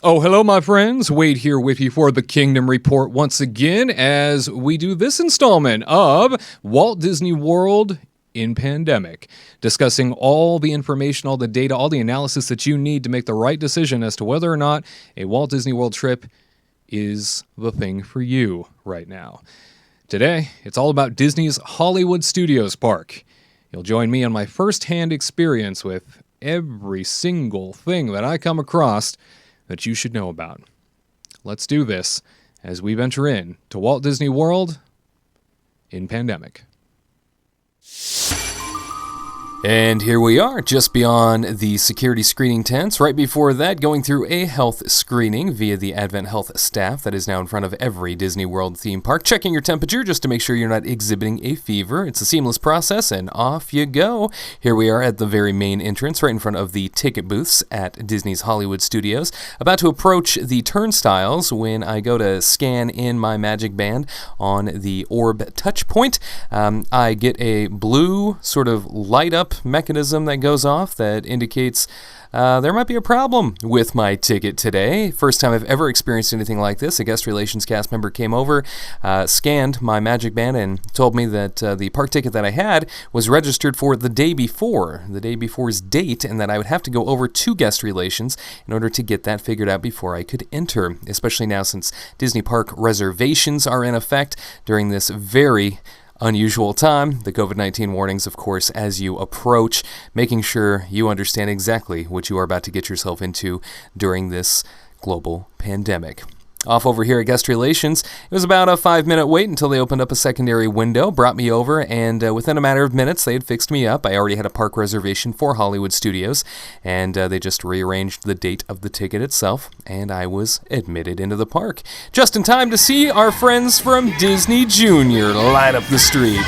Oh, hello, my friends. Wade here with you for the Kingdom Report once again as we do this installment of Walt Disney World in Pandemic, discussing all the information, all the data, all the analysis that you need to make the right decision as to whether or not a Walt Disney World trip is the thing for you right now. Today, it's all about Disney's Hollywood Studios Park. You'll join me on my first-hand experience with every single thing that I come across that you should know about. Let's do this as we venture in to Walt Disney World in Pandemic. And here we are, just beyond the security screening tents. Right before that, going through a health screening via the Advent Health staff that is now in front of every Disney World theme park, checking your temperature just to make sure you're not exhibiting a fever. It's a seamless process, and off you go. Here we are at the very main entrance, right in front of the ticket booths at Disney's Hollywood Studios. About to approach the turnstiles when I go to scan in my magic band on the orb touch point. I get a blue sort of light up mechanism that goes off that indicates there might be a problem with my ticket today. First time I've ever experienced anything like this. A guest relations cast member came over, scanned my magic band, and told me that the park ticket that I had was registered for the day before's date, and that I would have to go over to guest relations in order to get that figured out before I could enter, especially now since Disney park reservations are in effect during this very unusual time. The COVID-19 warnings, of course, as you approach, making sure you understand exactly what you are about to get yourself into during this global pandemic. Off over here at Guest Relations, it was about a 5-minute wait until they opened up a secondary window, brought me over, and within a matter of minutes, they had fixed me up. I already had a park reservation for Hollywood Studios, and they just rearranged the date of the ticket itself, and I was admitted into the park. Just in time to see our friends from Disney Junior light up the street.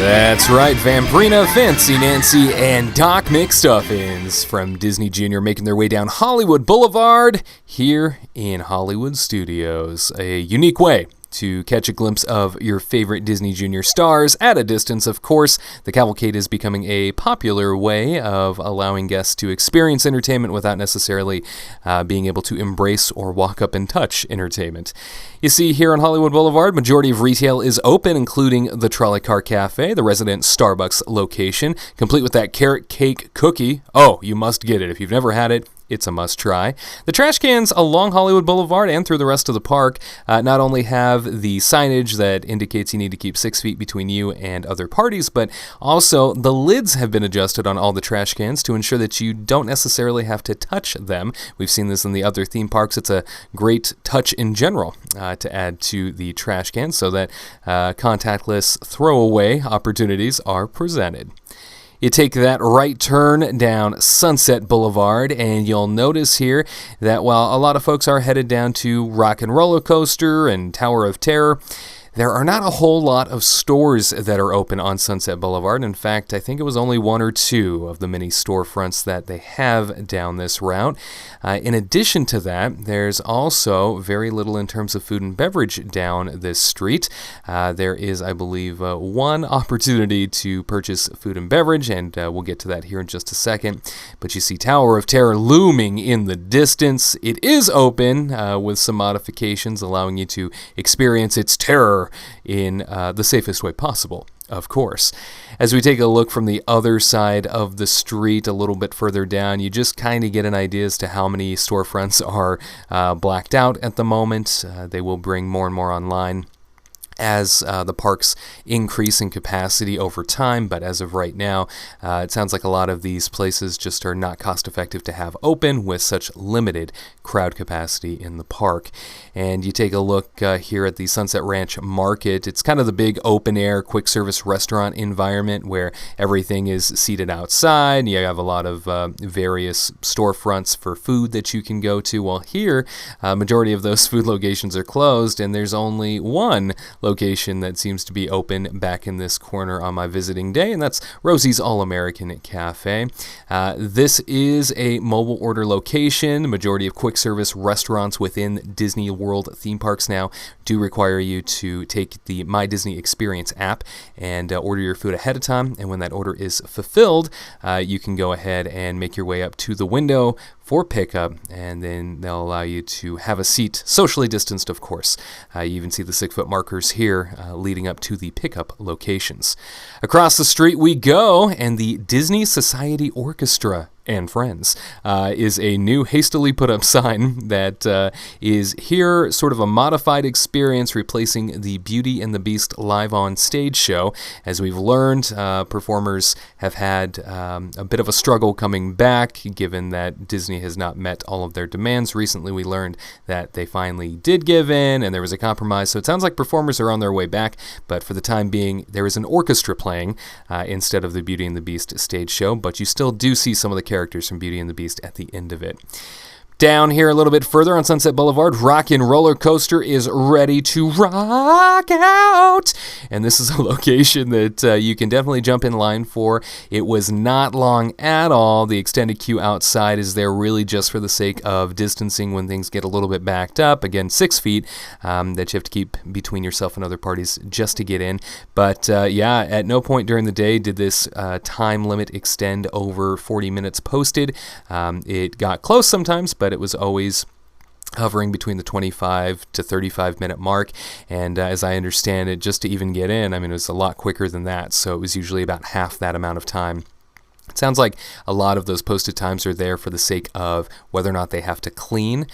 That's right, Vampirina, Fancy Nancy, and Doc McStuffins from Disney Junior making their way down Hollywood Boulevard here in Hollywood Studios. A unique way to catch a glimpse of your favorite Disney Junior stars at a distance, of course. The cavalcade is becoming a popular way of allowing guests to experience entertainment without necessarily being able to embrace or walk up and touch entertainment. You see, here on Hollywood Boulevard, majority of retail is open, including the Trolley Car Cafe, the resident Starbucks location, complete with that carrot cake cookie. Oh, you must get it. If you've never had it, it's a must-try. The trash cans along Hollywood Boulevard and through the rest of the park not only have the signage that indicates you need to keep 6 feet between you and other parties, but also the lids have been adjusted on all the trash cans to ensure that you don't necessarily have to touch them. We've seen this in the other theme parks. It's a great touch in general to add to the trash cans so that contactless throwaway opportunities are presented. You take that right turn down Sunset Boulevard, and you'll notice here that while a lot of folks are headed down to Rock and Roller Coaster and Tower of Terror, there are not a whole lot of stores that are open on Sunset Boulevard. In fact, I think it was only 1 or 2 of the many storefronts that they have down this route. In addition to that, there's also very little in terms of food and beverage down this street. There is, I believe, 1 opportunity to purchase food and beverage, and we'll get to that here in just a second. But you see Tower of Terror looming in the distance. It is open with some modifications, allowing you to experience its terror in the safest way possible, of course. As we take a look from the other side of the street a little bit further down, you just kind of get an idea as to how many storefronts are blacked out at the moment. They will bring more and more online as the parks increase in capacity over time, but as of right now, it sounds like a lot of these places just are not cost effective to have open with such limited crowd capacity in the park. And you take a look here at the Sunset Ranch Market. It's kind of the big open air quick service restaurant environment where everything is seated outside. You have a lot of various storefronts for food that you can go to. Well, here, majority of those food locations are closed, and there's only one location that seems to be open back in this corner on my visiting day, and that's Rosie's All-American Cafe. This is a mobile order location. The majority of quick service restaurants within Disney World theme parks now do require you to take the My Disney Experience app and order your food ahead of time, and when that order is fulfilled, you can go ahead and make your way up to the window for pickup, and then they'll allow you to have a seat, socially distanced, of course. You even see the 6-foot markers here leading up to the pickup locations. Across the street we go, and the Disney Society Orchestra and Friends is a new hastily put up sign that is here, sort of a modified experience replacing the Beauty and the Beast live on stage show. As we've learned, performers have had a bit of a struggle coming back, given that Disney has not met all of their demands. Recently we learned that they finally did give in and there was a compromise, so it sounds like performers are on their way back, but for the time being there is an orchestra playing instead of the Beauty and the Beast stage show, but you still do see some of the characters from Beauty and the Beast at the end of it. Down here a little bit further on Sunset Boulevard, Rockin' Roller Coaster is ready to rock out. And this is a location that you can definitely jump in line for. It was not long at all. The extended queue outside is there really just for the sake of distancing when things get a little bit backed up. Again, 6 feet that you have to keep between yourself and other parties just to get in. But yeah, at no point during the day did this time limit extend over 40 minutes posted. It got close sometimes, but it was always hovering between the 25 to 35 minute mark, and as I understand it, just to even get in, I mean, it was a lot quicker than that, so it was usually about half that amount of time. It sounds like a lot of those posted times are there for the sake of whether or not they have to clean,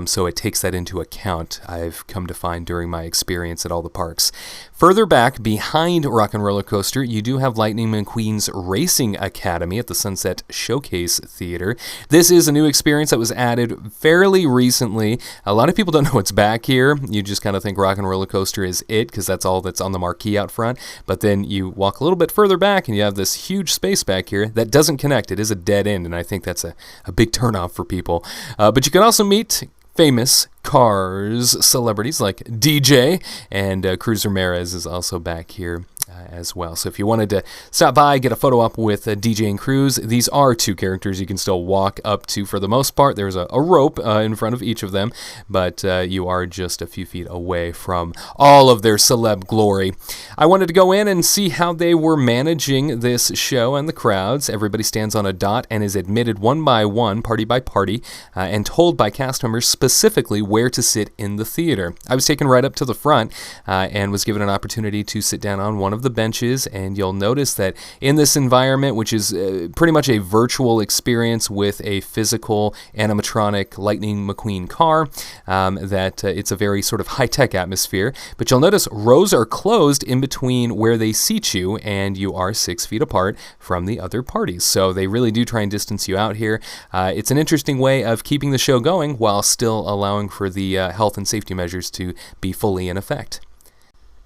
so it takes that into account, I've come to find during my experience at all the parks. Further back, behind Rock'n' Roller Coaster, you do have Lightning McQueen's Racing Academy at the Sunset Showcase Theater. This is a new experience that was added fairly recently. A lot of people don't know what's back here. You just kind of think Rock'n' Roller Coaster is it, because that's all that's on the marquee out front. But then you walk a little bit further back, and you have this huge space back here that doesn't connect. It is a dead end, and I think that's a big turnoff for people. But you can also meet famous Cars celebrities like DJ, and Cruz Ramirez is also back here as well. So if you wanted to stop by, get a photo up with DJ and Cruz, these are two characters you can still walk up to for the most part. There's a rope in front of each of them, but you are just a few feet away from all of their celeb glory. I wanted to go in and see how they were managing this show and the crowds. Everybody stands on a dot and is admitted one by one, party by party, and told by cast members specifically where to sit in the theater. I was taken right up to the front and was given an opportunity to sit down on one of the benches, and you'll notice that in this environment, which is pretty much a virtual experience with a physical animatronic Lightning McQueen car, that it's a very sort of high-tech atmosphere, but you'll notice rows are closed in between where they seat you, and you are 6 feet apart from the other parties, so they really do try and distance you out here. It's an interesting way of keeping the show going while still allowing for the health and safety measures to be fully in effect.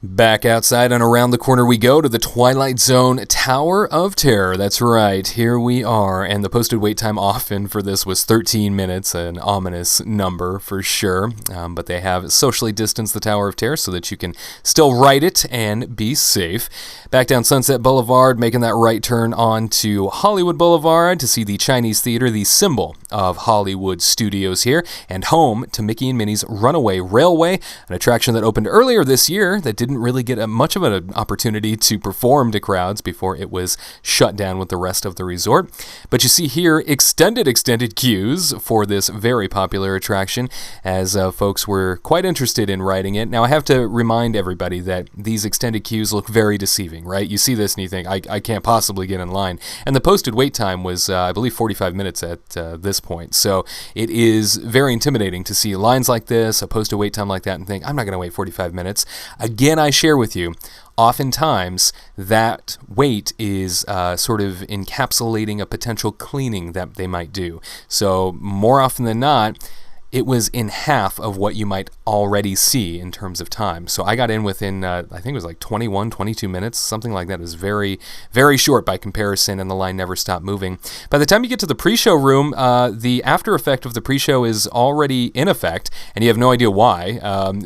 Back outside and around the corner we go to the Twilight Zone Tower of Terror. That's right, here we are, and the posted wait time often for this was 13 minutes, an ominous number for sure, but they have socially distanced the Tower of Terror so that you can still ride it and be safe. Back down Sunset Boulevard, making that right turn onto Hollywood Boulevard to see the Chinese Theater, the symbol of Hollywood Studios here, and home to Mickey and Minnie's Runaway Railway, an attraction that opened earlier this year that didn't really get much of an opportunity to perform to crowds before it was shut down with the rest of the resort. But you see here extended queues for this very popular attraction, as folks were quite interested in riding it. Now I have to remind everybody that these extended queues look very deceiving, right? You see this and you think, I can't possibly get in line. And the posted wait time was, I believe, 45 minutes at this point. So it is very intimidating to see lines like this, a posted wait time like that, and think, I'm not going to wait 45 minutes. Again, I share with you, oftentimes that wait is sort of encapsulating a potential cleaning that they might do. So more often than not, it was in half of what you might already see in terms of time. So I got in within, I think it was like 21, 22 minutes, something like that. It was very, very short by comparison, and the line never stopped moving. By the time you get to the pre-show room, the after effect of the pre-show is already in effect, and you have no idea why.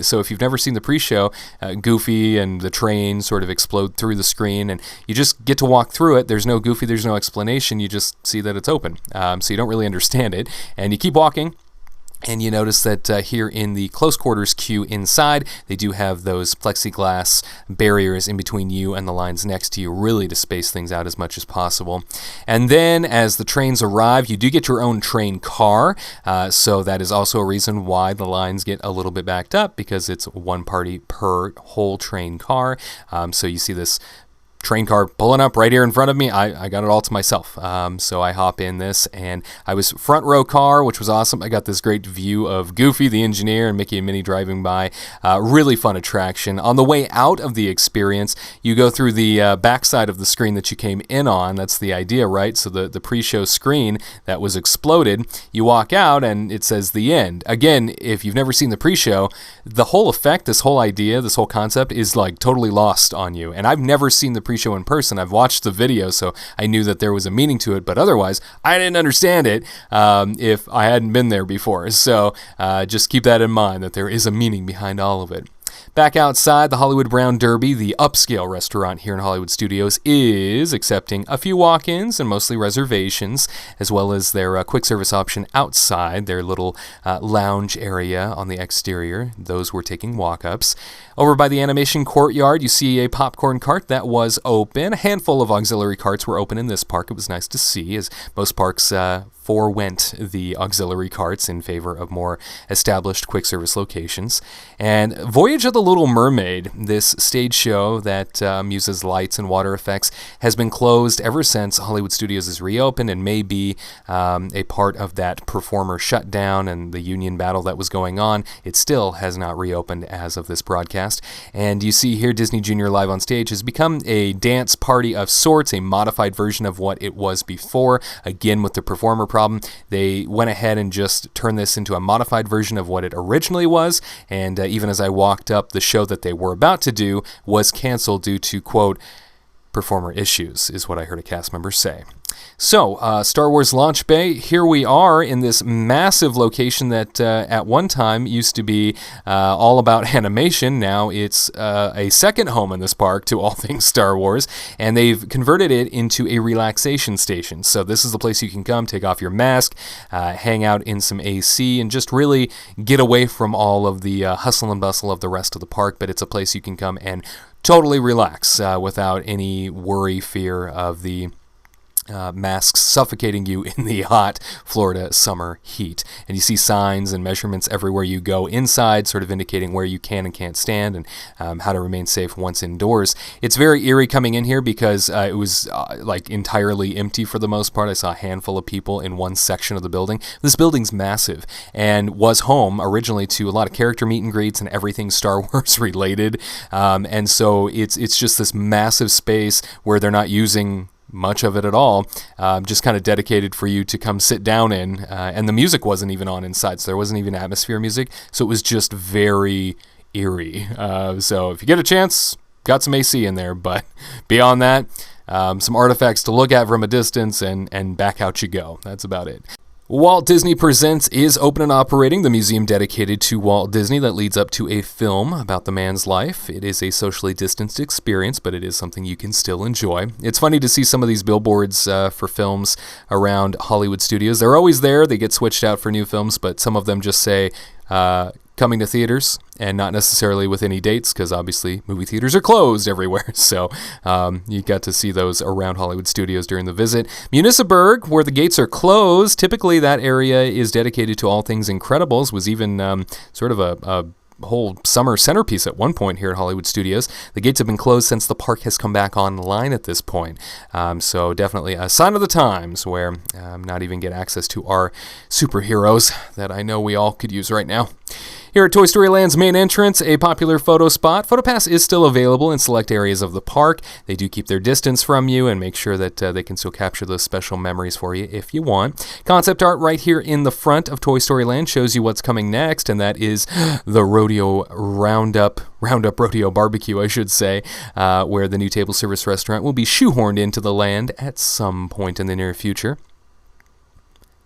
So if you've never seen the pre-show, Goofy and the train sort of explode through the screen, and you just get to walk through it. There's no Goofy, there's no explanation. You just see that it's open. So you don't really understand it, and you keep walking. And you notice that here in the close quarters queue inside, they do have those plexiglass barriers in between you and the lines next to you, really to space things out as much as possible. And then as the trains arrive, you do get your own train car, so that is also a reason why the lines get a little bit backed up, because it's one party per whole train car. So you see this train car pulling up right here in front of me. I got it all to myself. So I hop in this, and I was front row car, which was awesome. I got this great view of Goofy, the engineer, and Mickey and Minnie driving by. Really fun attraction. On the way out of the experience, you go through the backside of the screen that you came in on. That's the idea, right? So the pre-show screen that was exploded, you walk out and it says the end. Again, if you've never seen the pre-show, the whole effect, this whole idea, this whole concept is like totally lost on you. And I've never seen the pre-show in person. I've watched the video, so I knew that there was a meaning to it, but otherwise I didn't understand it if I hadn't been there before. So just keep that in mind, that there is a meaning behind all of it. Back outside, the Hollywood Brown Derby, the upscale restaurant here in Hollywood Studios, is accepting a few walk-ins and mostly reservations, as well as their quick service option outside, their little lounge area on the exterior. Those were taking walk-ups. Over by the animation courtyard, you see a popcorn cart that was open. A handful of auxiliary carts were open in this park. It was nice to see, as most parks forewent the auxiliary carts in favor of more established quick service locations. And Voyage of the Little Mermaid, this stage show that uses lights and water effects, has been closed ever since Hollywood Studios is reopened, and may be a part of that performer shutdown and the union battle that was going on. It still has not reopened as of this broadcast. And you see here, Disney Junior Live on Stage has become a dance party of sorts, a modified version of what it was before. Again, with the performer problem, they went ahead and just turned this into a modified version of what it originally was. And even as I walked up, the show that they were about to do was canceled due to, quote, performer issues, is what I heard a cast member say. So, Star Wars Launch Bay, here we are in this massive location that at one time used to be all about animation. Now it's a second home in this park to all things Star Wars, and they've converted it into a relaxation station. So this is the place you can come, take off your mask, hang out in some AC, and just really get away from all of the hustle and bustle of the rest of the park. But it's a place you can come and totally relax without any worry, fear of the masks suffocating you in the hot Florida summer heat. And you see signs and measurements everywhere you go inside, sort of indicating where you can and can't stand, and how to remain safe once indoors. It's very eerie coming in here because it was like entirely empty for the most part. I saw a handful of people in one section of the building. This building's massive and was home originally to a lot of character meet and greets and everything Star Wars related. And so it's just this massive space where they're not using much of it at all, just kind of dedicated for you to come sit down in, and the music wasn't even on inside, so there wasn't even atmosphere music, so it was just very eerie. So if you get a chance, got some AC in there, but beyond that, some artifacts to look at from a distance, and back out you go. That's about it. Walt Disney Presents is open and operating, the museum dedicated to Walt Disney that leads up to a film about the man's life. It is a socially distanced experience, but it is something you can still enjoy. It's funny to see some of these billboards for films around Hollywood Studios. They're always there. They get switched out for new films, but some of them just say coming to theaters, and not necessarily with any dates, because obviously movie theaters are closed everywhere. So you got to see those around Hollywood Studios during the visit. Municiburg, where the gates are closed, typically that area is dedicated to all things Incredibles, was even sort of a whole summer centerpiece at one point here at Hollywood Studios. The gates have been closed since the park has come back online at this point. So definitely a sign of the times where not even get access to our superheroes that I know we all could use right now. Here at Toy Story Land's main entrance, a popular photo spot. PhotoPass is still available in select areas of the park. They do keep their distance from you and make sure that they can still capture those special memories for you if you want. Concept art right here in the front of Toy Story Land shows you what's coming next, and that is the Rodeo Roundup Rodeo Barbecue, I should say, where the new table service restaurant will be shoehorned into the land at some point in the near future.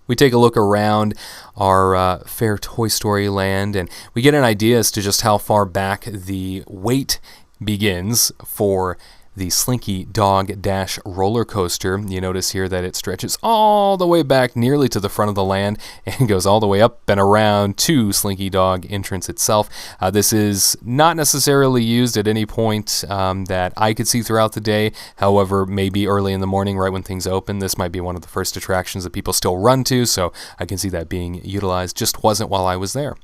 We take a look around our fair Toy Story Land, and we get an idea as to just how far back the wait begins for the Slinky Dog Dash roller coaster. You notice here that it stretches all the way back nearly to the front of the land and goes all the way up and around to Slinky Dog entrance itself. This is not necessarily used at any point that I could see throughout the day. However, maybe early in the morning, right when things open, this might be one of the first attractions that people still run to, so I can see that being utilized. Just wasn't while I was there.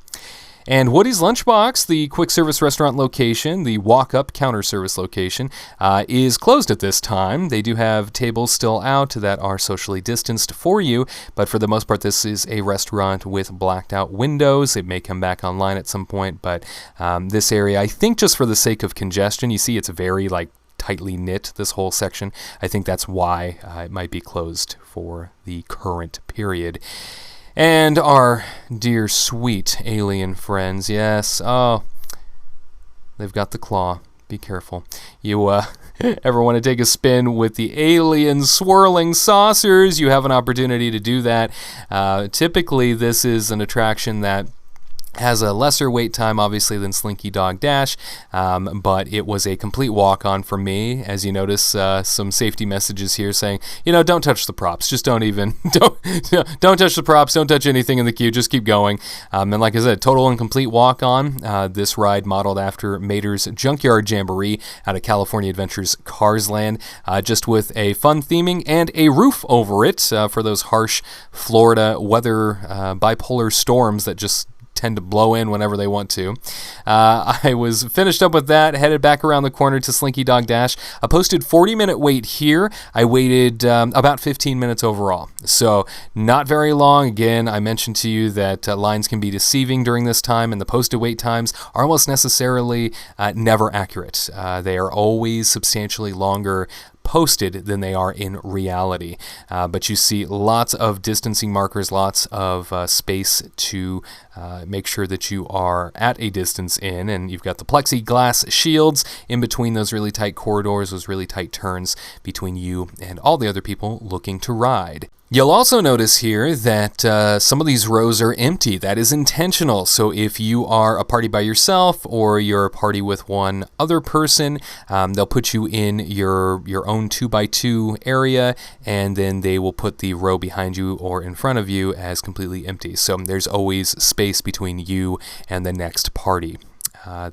And Woody's Lunchbox, the quick service restaurant location, the walk-up counter service location, is closed at this time. They do have tables still out that are socially distanced for you, but for the most part, this is a restaurant with blacked-out windows. It may come back online at some point, but this area, I think just for the sake of congestion, you see it's very, tightly knit, this whole section. I think that's why it might be closed for the current period. And our dear, sweet alien friends, yes, they've got the claw. Be careful. You ever want to take a spin with the alien swirling saucers, you have an opportunity to do that. Typically, this is an attraction that has a lesser wait time, obviously, than Slinky Dog Dash, but it was a complete walk-on for me. As you notice, some safety messages here saying, don't touch the props. Just don't touch the props. Don't touch anything in the queue. Just keep going. And like I said, total and complete walk-on. This ride modeled after Mater's Junkyard Jamboree out of California Adventures Cars Land, just with a fun theming and a roof over it for those harsh Florida weather bipolar storms that just tend to blow in whenever they want to. I was finished up with that, headed back around the corner to Slinky Dog Dash. A posted 40-minute wait here. I waited about 15 minutes overall, so not very long. Again, I mentioned to you that lines can be deceiving during this time, and the posted wait times are almost necessarily never accurate. They are always substantially longer posted than they are in reality. But you see lots of distancing markers, lots of space to make sure that you are at a distance in, and you've got the plexiglass shields in between those really tight corridors, those really tight turns between you and all the other people looking to ride. You'll also notice here that some of these rows are empty. That is intentional. So if you are a party by yourself or you're a party with one other person, they'll put you in your own 2x2 area, and then they will put the row behind you or in front of you as completely empty. So there's always space between you and the next party.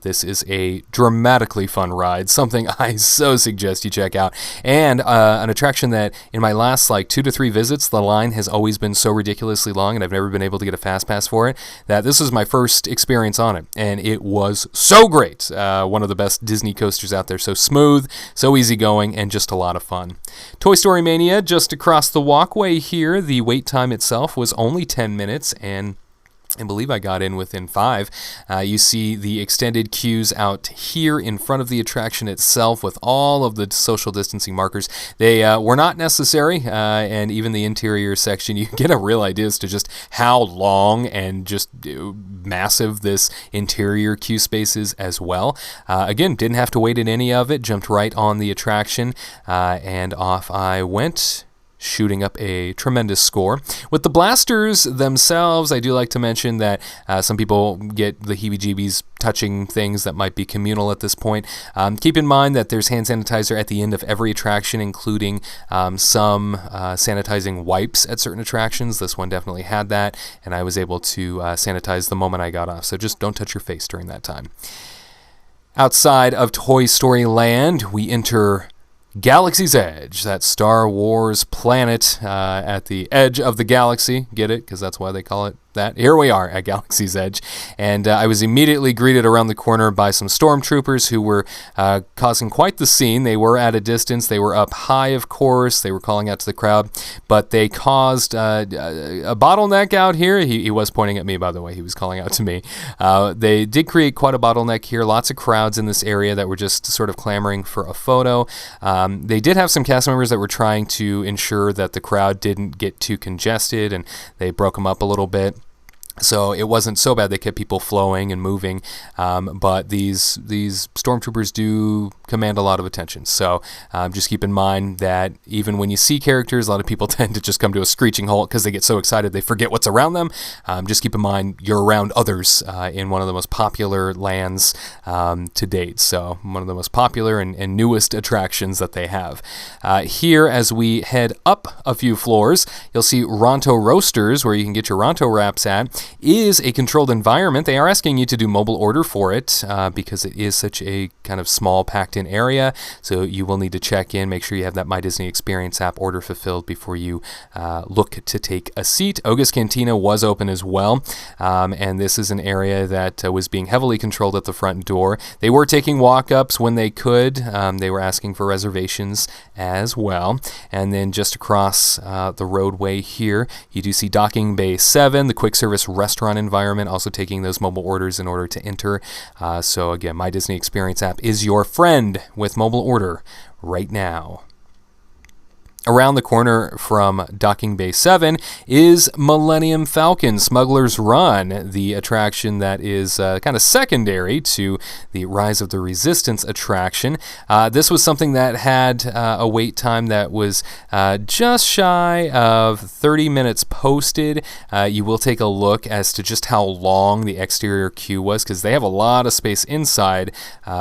This is a dramatically fun ride, something I so suggest you check out, and an attraction that in my last 2 to 3 visits, the line has always been so ridiculously long, and I've never been able to get a fast pass for it, that this was my first experience on it, and it was so great. One of the best Disney coasters out there, so smooth, so easygoing, and just a lot of fun. Toy Story Mania, just across the walkway here, the wait time itself was only 10 minutes, and I believe I got in within 5. You see the extended queues out here in front of the attraction itself with all of the social distancing markers. They were not necessary, and even the interior section, you get a real idea as to just how long and just massive this interior queue space is as well. Again, didn't have to wait in any of it, jumped right on the attraction, and off I went, shooting up a tremendous score. With the blasters themselves, I do like to mention that some people get the heebie-jeebies touching things that might be communal at this point. Keep in mind that there's hand sanitizer at the end of every attraction, including some sanitizing wipes at certain attractions. This one definitely had that, and I was able to sanitize the moment I got off, so just don't touch your face during that time. Outside of Toy Story Land, we enter Galaxy's Edge, that Star Wars planet at the edge of the galaxy. Get it? Because that's why they call it that. Here we are at Galaxy's Edge, and I was immediately greeted around the corner by some stormtroopers who were causing quite the scene. They were at a distance. They were up high, of course. They were calling out to the crowd, but they caused a bottleneck out here. He was pointing at me, by the way. He was calling out to me. They did create quite a bottleneck here. Lots of crowds in this area that were just sort of clamoring for a photo. They did have some cast members that were trying to ensure that the crowd didn't get too congested, and they broke them up a little bit. So it wasn't so bad. They kept people flowing and moving, but these stormtroopers do command a lot of attention. So just keep in mind that even when you see characters, a lot of people tend to just come to a screeching halt because they get so excited they forget what's around them. Just keep in mind you're around others in one of the most popular lands to date. So one of the most popular and newest attractions that they have. Here, as we head up a few floors, you'll see Ronto Roasters, where you can get your Ronto wraps at. Is a controlled environment. They are asking you to do mobile order for it because it is such a kind of small, packed-in area. So you will need to check in, make sure you have that My Disney Experience app order fulfilled before you look to take a seat. Oga's Cantina was open as well, and this is an area that was being heavily controlled at the front door. They were taking walk-ups when they could. They were asking for reservations as well. And then just across the roadway here, you do see Docking Bay 7, the quick service restaurant environment, also taking those mobile orders in order to enter. So again, My Disney Experience app is your friend with mobile order right now. Around the corner from Docking Bay 7 is Millennium Falcon Smuggler's Run, the attraction that is kind of secondary to the Rise of the Resistance attraction. This was something that had a wait time that was just shy of 30 minutes posted. You will take a look as to just how long the exterior queue was, because they have a lot of space inside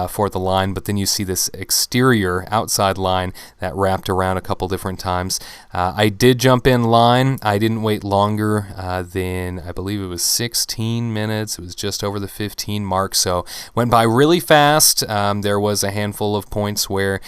for the line, but then you see this exterior outside line that wrapped around a couple different times. I did jump in line. I didn't wait longer than, I believe it was 16 minutes. It was just over the 15 mark, so went by really fast. There was a handful of points where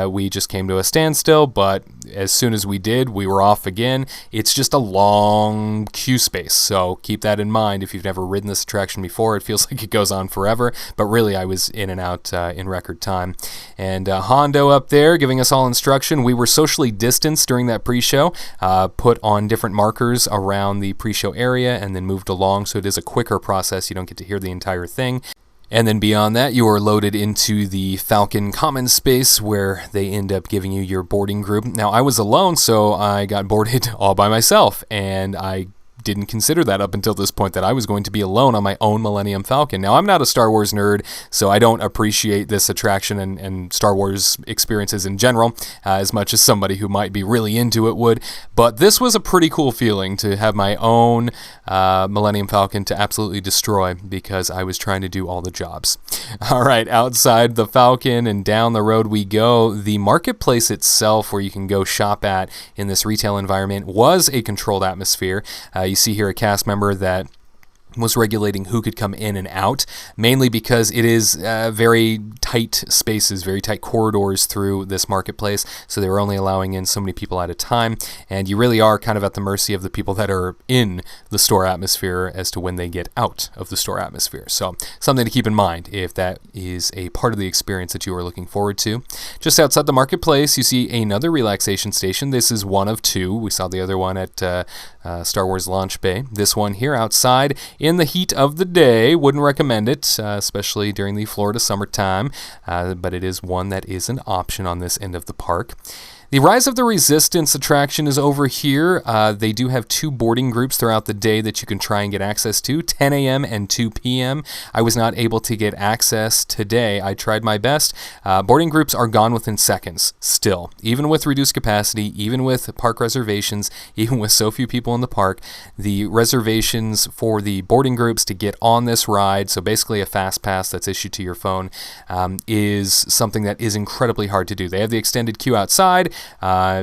we just came to a standstill, but as soon as we did, we were off again. It's just a long queue space, so keep that in mind. If you've never ridden this attraction before, it feels like it goes on forever, but really I was in and out in record time. And Hondo up there giving us all instruction. We were socially distanced during that pre-show, put on different markers around the pre-show area and then moved along, so it is a quicker process. You don't get to hear the entire thing. And then beyond that, you are loaded into the Falcon Common space where they end up giving you your boarding group. Now, I was alone, so I got boarded all by myself, and I didn't consider that up until this point, that I was going to be alone on my own Millennium Falcon. Now, I'm not a Star Wars nerd, so I don't appreciate this attraction and Star Wars experiences in general as much as somebody who might be really into it would, but this was a pretty cool feeling to have my own Millennium Falcon to absolutely destroy, because I was trying to do all the jobs. All right, outside the Falcon and down the road we go. The marketplace itself, where you can go shop at in this retail environment, was a controlled atmosphere. You see here a cast member that was regulating who could come in and out, mainly because it is very tight spaces, very tight corridors through this marketplace, so they were only allowing in so many people at a time, and you really are kind of at the mercy of the people that are in the store atmosphere as to when they get out of the store atmosphere. So something to keep in mind if that is a part of the experience that you are looking forward to. Just outside the marketplace, you see another relaxation station. This is one of two. We saw the other one at Star Wars Launch Bay. This one here outside in the heat of the day. Wouldn't recommend it, especially during the Florida summertime, but it is one that is an option on this end of the park. The Rise of the Resistance attraction is over here. They do have two boarding groups throughout the day that you can try and get access to, 10 a.m. and 2 p.m. I was not able to get access today. I tried my best. Boarding groups are gone within seconds still. Even with reduced capacity, even with park reservations, even with so few people in the park, the reservations for the boarding groups to get on this ride, so basically a fast pass that's issued to your phone, is something that is incredibly hard to do. They have the extended queue outside.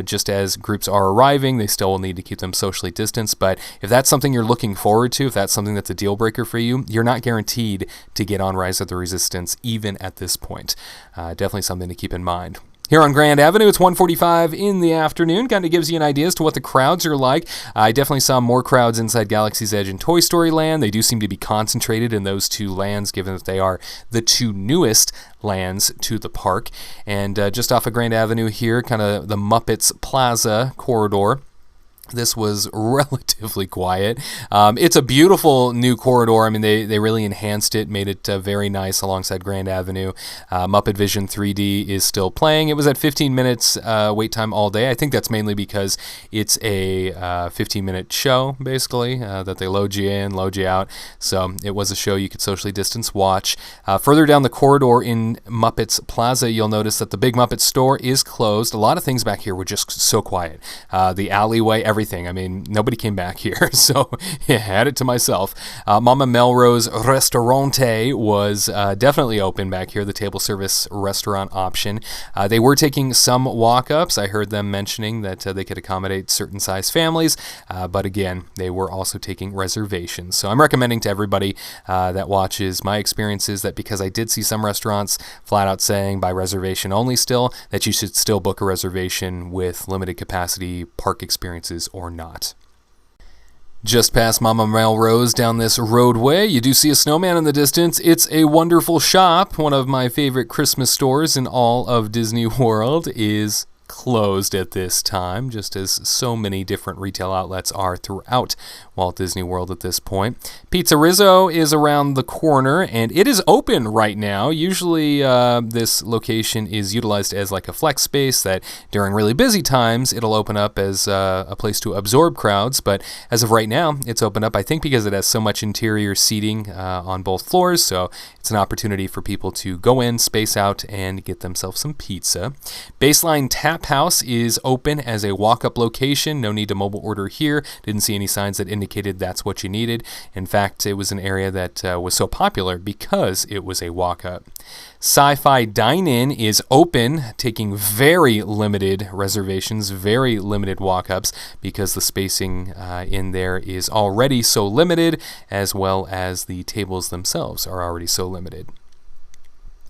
Just as groups are arriving, they still will need to keep them socially distanced, but if that's something you're looking forward to, if that's something that's a deal breaker for you, you're not guaranteed to get on Rise of the Resistance even at this point. Definitely something to keep in mind. Here on Grand Avenue, it's 1:45 in the afternoon. Kind of gives you an idea as to what the crowds are like. I definitely saw more crowds inside Galaxy's Edge and Toy Story Land. They do seem to be concentrated in those two lands, given that they are the two newest lands to the park. And just off of Grand Avenue here, kind of the Muppets Plaza corridor, this was relatively quiet. It's a beautiful new corridor. I mean, they really enhanced it, made it very nice alongside Grand Avenue. Muppet Vision 3D is still playing. It was at 15 minutes wait time all day. I think that's mainly because it's a 15-minute show, basically, that they load you in, load you out. So it was a show you could socially distance watch. Further down the corridor in Muppets Plaza, you'll notice that the Big Muppet store is closed. A lot of things back here were just so quiet. The alleyway, everything. I mean, nobody came back here, so yeah, had it to myself. Mama Melrose Restaurante was definitely open back here, the table service restaurant option. They were taking some walk-ups. I heard them mentioning that they could accommodate certain size families, but again, they were also taking reservations. So I'm recommending to everybody that watches my experiences that because I did see some restaurants flat out saying by reservation only still, that you should still book a reservation with limited capacity park experiences or not. Just past Mama Melrose down this roadway, you do see a snowman in the distance. It's a wonderful shop. One of my favorite Christmas stores in all of Disney World is closed at this time, just as so many different retail outlets are throughout Walt Disney World at this point. Pizza Rizzo is around the corner, and it is open right now. Usually this location is utilized as like a flex space that during really busy times it'll open up as a place to absorb crowds, but as of right now it's open up, I think because it has so much interior seating on both floors, so it's an opportunity for people to go in, space out, and get themselves some pizza. Baseline Tap House is open as a walk-up location. No need to mobile order here. Didn't see any signs that indicated that's what you needed. In fact, it was an area that was so popular because it was a walk-up. Sci-Fi Dine-In is open, taking very limited reservations, very limited walk-ups, because the spacing in there is already so limited, as well as the tables themselves are already so limited.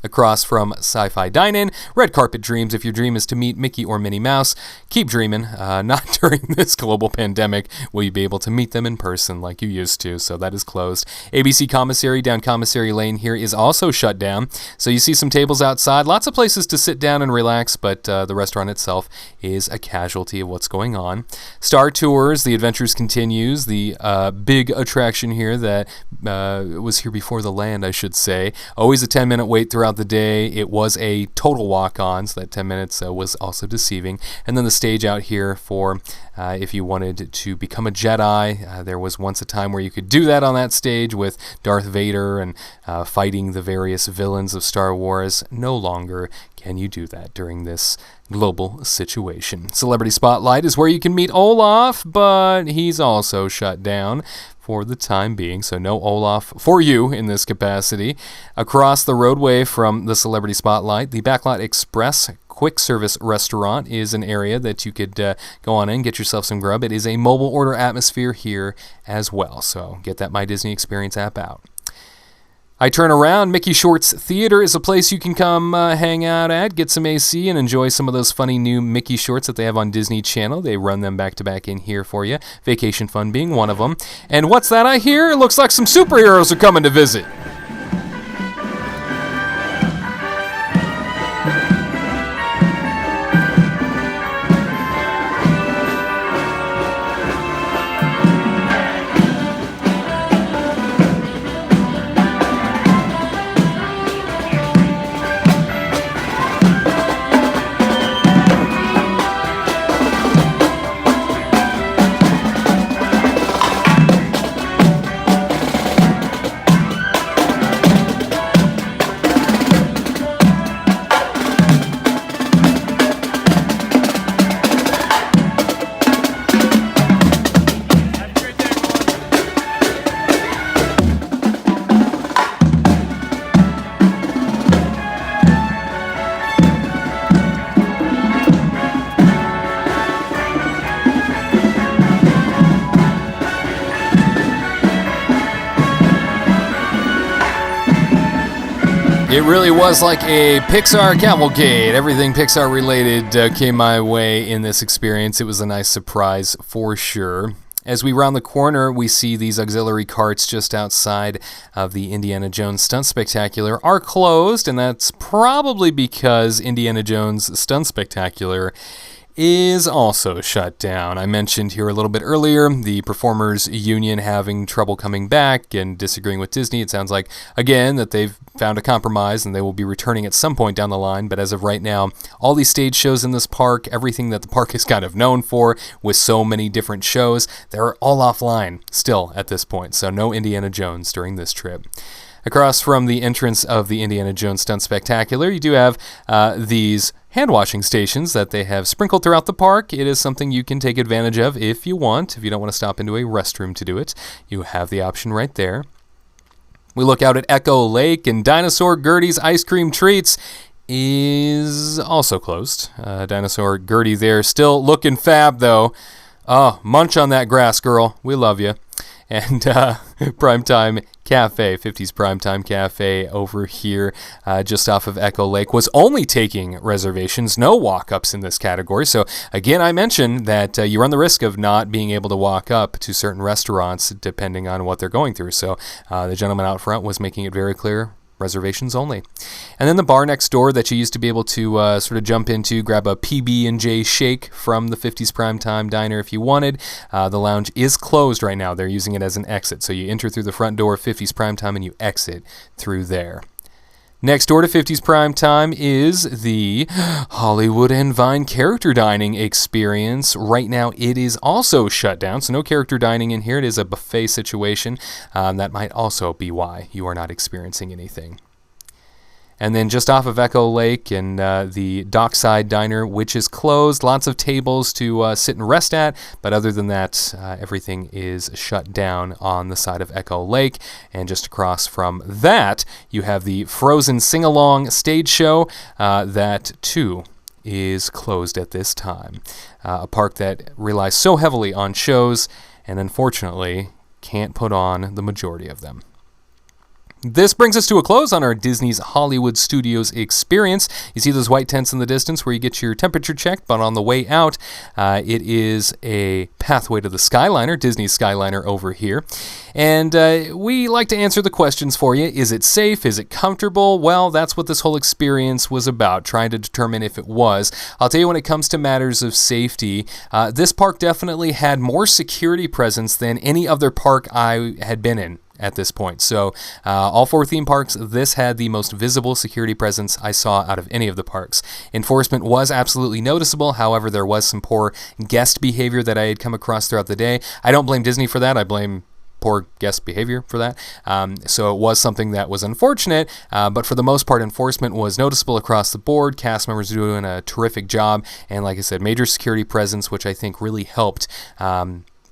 Across from Sci-Fi Dine-In, Red Carpet Dreams. If your dream is to meet Mickey or Minnie Mouse, keep dreaming. Not during this global pandemic will you be able to meet them in person like you used to, so that is closed. ABC Commissary down Commissary Lane here is also shut down, so you see some tables outside. Lots of places to sit down and relax, but the restaurant itself is a casualty of what's going on. Star Tours, The Adventures Continues, the big attraction here that was here before the land, I should say. Always a 10-minute wait throughout the day. It was a total walk-on, so that 10 minutes was also deceiving. And then the stage out here for if you wanted to become a Jedi. There was once a time where you could do that on that stage with Darth Vader and fighting the various villains of Star Wars. No longer can you do that during this global situation. Celebrity Spotlight is where you can meet Olaf, but he's also shut down for the time being, so no Olaf for you in this capacity. Across the roadway from the Celebrity Spotlight, the Backlot Express quick service restaurant is an area that you could go on in, get yourself some grub. It is a mobile order atmosphere here as well, so get that My Disney Experience app out. I turn around, Mickey Shorts Theater is a place you can come hang out at, get some AC, and enjoy some of those funny new Mickey shorts that they have on Disney Channel. They run them back-to-back in here for you, Vacation Fun being one of them. And what's that I hear? It looks like some superheroes are coming to visit. It really was like a Pixar cavalcade. Everything Pixar related came my way in this experience. It was a nice surprise for sure. As we round the corner, we see these auxiliary carts just outside of the Indiana Jones Stunt Spectacular are closed, and that's probably because Indiana Jones Stunt Spectacular is also shut down. I mentioned here a little bit earlier the performers union having trouble coming back and disagreeing with Disney. It sounds like, again, that they've found a compromise and they will be returning at some point down the line. But as of right now, all these stage shows in this park, everything that the park is kind of known for with so many different shows, they're all offline still at this point. So no Indiana Jones during this trip. Across from the entrance of the Indiana Jones Stunt Spectacular, you do have these hand-washing stations that they have sprinkled throughout the park. It is something you can take advantage of if you want. If you don't want to stop into a restroom to do it, you have the option right there. We look out at Echo Lake, and Dinosaur Gertie's Ice Cream Treats is also closed. Dinosaur Gertie there, still looking fab, though. Oh, munch on that grass, girl. We love you. And Primetime Cafe, 50s Primetime Cafe over here just off of Echo Lake, was only taking reservations, no walk-ups in this category. So again, I mentioned that you run the risk of not being able to walk up to certain restaurants depending on what they're going through. So the gentleman out front was making it very clear, reservations only. And then the bar next door that you used to be able to sort of jump into, grab a PB&J shake from the 50s Primetime Diner if you wanted. The lounge is closed right now. They're using it as an exit. So you enter through the front door of 50s Primetime and you exit through there. Next door to 50s Primetime is the Hollywood and Vine character dining experience. Right now it is also shut down, so no character dining in here. It is a buffet situation. That might also be why you are not experiencing anything. And then just off of Echo Lake and the Dockside Diner, which is closed. Lots of tables to sit and rest at, but other than that, everything is shut down on the side of Echo Lake. And just across from that, you have the Frozen Sing-Along stage show that, too, is closed at this time. A park that relies so heavily on shows and, unfortunately, can't put on the majority of them. This brings us to a close on our Disney's Hollywood Studios experience. You see those white tents in the distance where you get your temperature checked, but on the way out, it is a pathway to the Skyliner, Disney's Skyliner over here. And we like to answer the questions for you. Is it safe? Is it comfortable? Well, that's what this whole experience was about, trying to determine if it was. I'll tell you, when it comes to matters of safety, this park definitely had more security presence than any other park I had been in at this point. So all four theme parks, this had the most visible security presence I saw out of any of the parks. Enforcement was absolutely noticeable. However, there was some poor guest behavior that I had come across throughout the day. I don't blame Disney for that. I blame poor guest behavior for that. So it was something that was unfortunate, but for the most part, enforcement was noticeable across the board. Cast members doing a terrific job. And like I said, major security presence, which I think really helped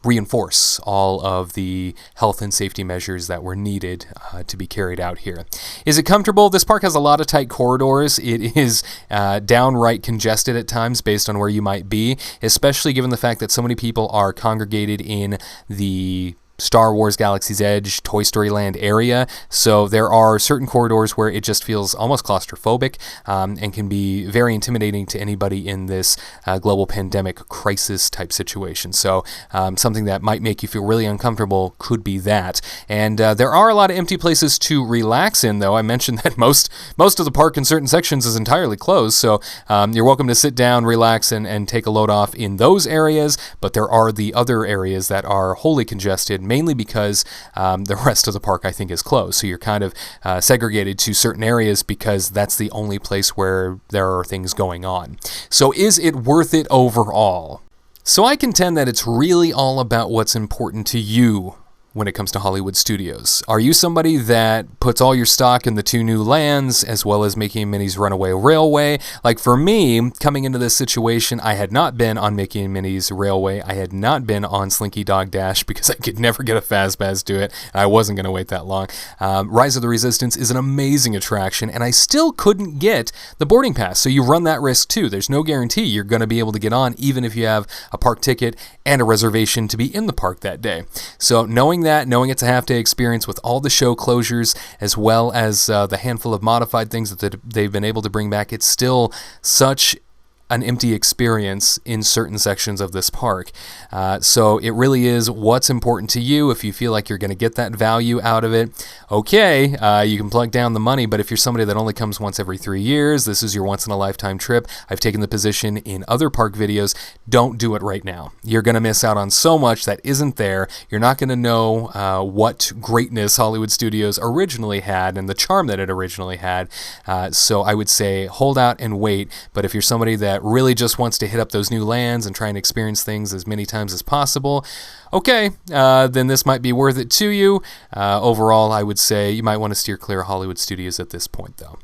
reinforce all of the health and safety measures that were needed to be carried out here. Is it comfortable? This park has a lot of tight corridors. It is downright congested at times based on where you might be, especially given the fact that so many people are congregated in the Star Wars Galaxy's Edge, Toy Story Land area. So there are certain corridors where it just feels almost claustrophobic and can be very intimidating to anybody in this global pandemic crisis type situation. So something that might make you feel really uncomfortable could be that. And there are a lot of empty places to relax in, though. I mentioned that most of the park in certain sections is entirely closed. So you're welcome to sit down, relax, and take a load off in those areas. But there are the other areas that are wholly congested, mainly because the rest of the park, I think, is closed. So you're kind of segregated to certain areas because that's the only place where there are things going on. So is it worth it overall? So I contend that it's really all about what's important to you when it comes to Hollywood Studios. Are you somebody that puts all your stock in the two new lands as well as Mickey and Minnie's Runaway Railway? Like for me, coming into this situation, I had not been on Mickey and Minnie's Railway. I had not been on Slinky Dog Dash because I could never get a Fazbaz to it. And I wasn't going to wait that long. Rise of the Resistance is an amazing attraction, and I still couldn't get the boarding pass. So you run that risk too. There's no guarantee you're going to be able to get on, even if you have a park ticket and a reservation to be in the park that day. So knowing that, knowing it's a half-day experience with all the show closures, as well as the handful of modified things that they've been able to bring back, it's still such an empty experience in certain sections of this park. So it really is what's important to you. If you feel like you're going to get that value out of it, okay, you can plug down the money. But if you're somebody that only comes once every 3 years, this is your once-in-a-lifetime trip, I've taken the position in other park videos, don't do it right now. You're going to miss out on so much that isn't there. You're not going to know what greatness Hollywood Studios originally had and the charm that it originally had. So I would say hold out and wait. But if you're somebody that really just wants to hit up those new lands and try and experience things as many times as possible, okay, then this might be worth it to you. Overall, I would say you might want to steer clear of Hollywood Studios at this point, though.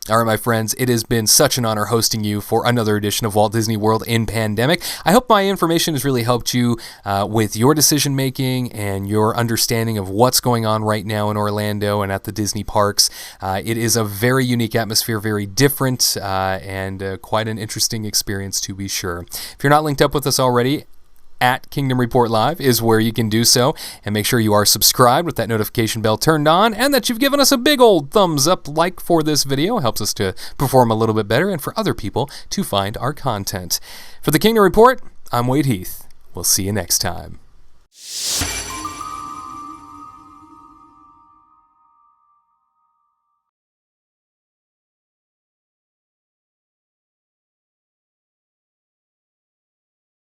All right, my friends, it has been such an honor hosting you for another edition of Walt Disney World in Pandemic. I hope my information has really helped you with your decision-making and your understanding of what's going on right now in Orlando and at the Disney parks. It is a very unique atmosphere, very different, and quite an interesting experience to be sure. If you're not linked up with us already, at Kingdom Report Live is where you can do so, and make sure you are subscribed with that notification bell turned on, and that you've given us a big old thumbs up like for this video. It helps us to perform a little bit better and for other people to find our content. For the Kingdom Report, I'm Wade Heath. We'll see you next time.